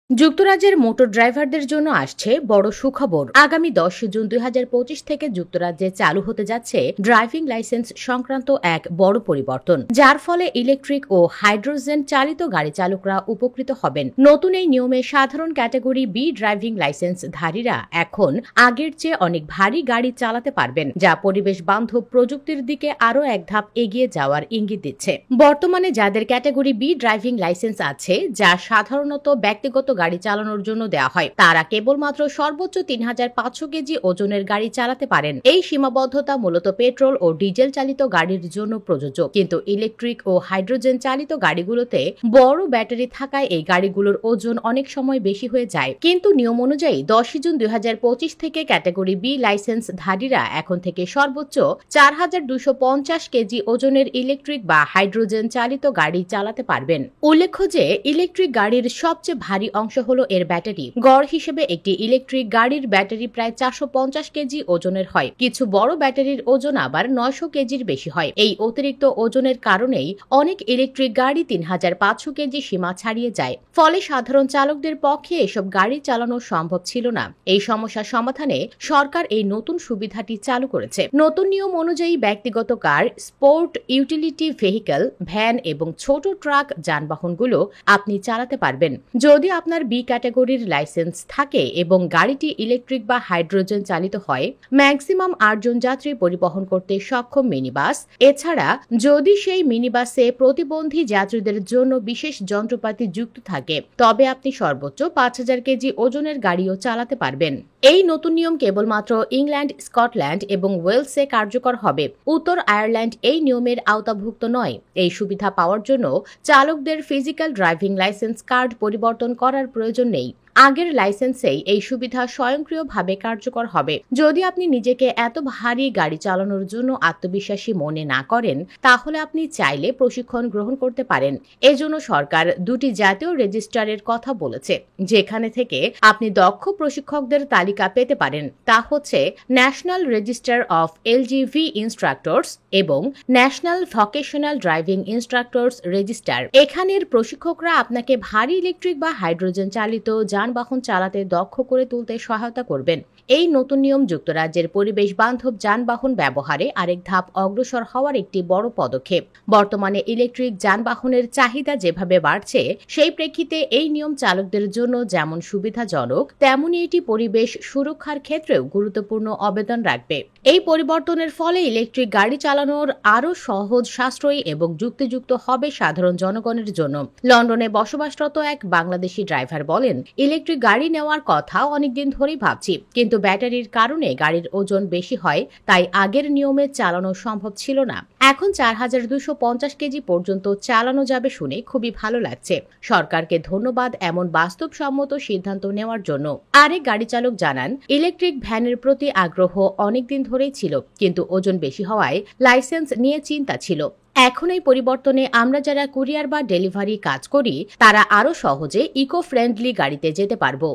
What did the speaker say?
যুক্তরাজ্যের মোটর ড্রাইভারদের জন্য আসছে বড় সুখবর। আগামী 10 জুন 2025 থেকে যুক্তরাজ্যে চালু হতে যাচ্ছে ড্রাইভিং লাইসেন্স সংক্রান্ত এক বড় পরিবর্তন, যার ফলে ইলেকট্রিক ও হাইড্রোজেন চালিত গাড়ি চালকরা উপকৃত হবেন। নতুন এই নিয়মে সাধারণ ক্যাটাগরি বি ড্রাইভিং লাইসেন্সধারীরা এখন আগের চেয়ে অনেক ভারী গাড়ি চালাতে পারবেন, যা পরিবেশ বান্ধব প্রযুক্তির দিকে আরও এক ধাপ এগিয়ে যাওয়ার ইঙ্গিত দিচ্ছে। বর্তমানে যাদের ক্যাটাগরি বি ড্রাইভিং লাইসেন্স আছে, যা সাধারণত ব্যক্তিগত গাড়ি চালানোর জন্য দেওয়া হয়, তারা কেবলমাত্র সর্বোচ্চ 3500 কেজি ওজনের গাড়ি চালাতে পারেন। এই সীমাবদ্ধতা মূলত পেট্রোল ও ডিজেল চালিত গাড়ির জন্য প্রযোজ্য, কিন্তু ইলেকট্রিক ও হাইড্রোজেন চালিত গাড়িগুলোতে বড় ব্যাটারি থাকায় এই গাড়িগুলোর ওজন অনেক সময় বেশি হয়ে যায়। কিন্তু নিয়ম অনুযায়ী 10 জুন 2025 থেকে ক্যাটাগরি বি লাইসেন্সধারীরা এখন থেকে সর্বোচ্চ 4250 কেজি ওজনের ইলেকট্রিক বা হাইড্রোজেন চালিত গাড়ি চালাতে পারবেন। উল্লেখ্য যে ইলেকট্রিক গাড়ির সবচেয়ে ভারী অংশ হলো এর ব্যাটারি। গড় হিসেবে একটি ইলেকট্রিক গাড়ির ব্যাটারি প্রায় 450 কেজি ওজনের হয়। কিছু বড় ব্যাটারির ওজন আবার 900 কেজির বেশি হয়। এই অতিরিক্ত ওজনের কারণেই অনেক ইলেকট্রিক গাড়ি 3500 কেজি সীমা ছাড়িয়ে যায়। ফলে সাধারণ চালকদের পক্ষে এসব গাড়ি চালানো সম্ভব ছিল না। এই সমস্যা সমাধানে সরকার এই নতুন সুবিধাটি চালু করেছে। নতুন নিয়ম অনুযায়ী ব্যক্তিগত কার, স্পোর্ট ইউটিলিটি ভেহিকল, ভ্যান এবং ছোট ট্রাক যানবাহনগুলো আপনি চালাতে পারবেন, যদি আপনার বি ক্যাটাগরির লাইসেন্স থাকে এবং গাড়িটি ইলেকট্রিক বা হাইড্রোজেন চালিত হয়। ম্যাক্সিমাম 8 জন যাত্রী পরিবহন করতে সক্ষম মিনিবাস। এছাড়া যদি সেই মিনিবাসে প্রতিবন্ধী যাত্রীদের জন্য বিশেষ যন্ত্রপাতি যুক্ত থাকে, তবে আপনি সর্বোচ্চ 5000 কেজি ওজনের গাড়িও চালাতে পারবেন। এই নতুন নিয়ম কেবলমাত্র ইংল্যান্ড, স্কটল্যান্ড এবং ওয়েলসে কার্যকর হবে। উত্তর আয়ারল্যান্ড এই নিয়মের আওতাভুক্ত নয়। এই সুবিধা পাওয়ার জন্য চালকদের ফিজিক্যাল ড্রাইভিং লাইসেন্স কার্ড পরিবর্তন করার প্রয়োজন নেই। আগের লাইসেন্সেই এই সুবিধা স্বয়ংক্রিয়ভাবে কার্যকর হবে। যদি আপনি নিজেকে এত ভারী গাড়ি চালানোর জন্য আত্মবিশ্বাসী মনে না করেন, তাহলে আপনি চাইলে প্রশিক্ষণ গ্রহণ করতে পারেন। এজন্য সরকার 2টি জাতীয় রেজিস্ট্রারের কথা বলেছে, যেখানে থেকে আপনি দক্ষ প্রশিক্ষকদের তালিকা পেতে পারেন। তা হচ্ছে ন্যাশনাল রেজিস্টার অফ এলজিভি ইনস্ট্রাক্টরস এবং national vocational driving instructors register. এখানের প্রশিক্ষকরা আপনাকে ভারী ইলেকট্রিক বা হাইড্রোজেন চালিত যানবাহন চালাতে দক্ষ করে তুলতে সহায়তা করবেন। এই নতুন নিয়ম যুক্তরাজ্যের পরিবেশ বান্ধব যানবাহন ব্যবহারে আরেক ধাপ অগ্রসর হওয়ার একটি বড় পদক্ষেপ। বর্তমানে ইলেকট্রিক যানবাহনের চাহিদা যেভাবে বাড়ছে, সেই প্রেক্ষিতে এই নিয়ম চালকদের জন্য যেমন সুবিধাজনক, তেমনি এটি পরিবেশ সুরক্ষার ক্ষেত্রেও গুরুত্বপূর্ণ অবদান রাখবে। এই পরিবর্তনের ফলে ইলেকট্রিক গাড়ি চালানোর আরও সহজ, সাশ্রয়ী এবং যুক্তিযুক্ত হবে সাধারণ জনগণের জন্য। লন্ডনে বসবাসরত এক বাংলাদেশি ড্রাইভার বলেন, ইলেকট্রিক গাড়ি নেওয়ার কথা অনেকদিন ধরেই ভাবছি, কিন্তু ব্যাটারির কারণে গাড়ির ওজন বেশি হয়, তাই আগের নিয়মে চালানো সম্ভব ছিল না। এখন 4250 কেজি পর্যন্ত চালানো যাবে শুনে খুবই ভালো লাগছে। সরকারকে ধন্যবাদ এমন বাস্তবসম্মত সিদ্ধান্ত নেওয়ার জন্য। আরেক গাড়ি চালক জানান, ইলেকট্রিক ভ্যানের প্রতি আগ্রহ অনেকদিন ধরেই ছিল, কিন্তু ওজন বেশি হওয়ায় লাইসেন্স নিয়ে চিন্তা ছিল। এখন এই পরিবর্তনে আমরা যারা কুরিয়ার বা ডেলিভারি কাজ করি, তারা আরও সহজে ইকো ফ্রেন্ডলি গাড়িতে যেতে পারবো।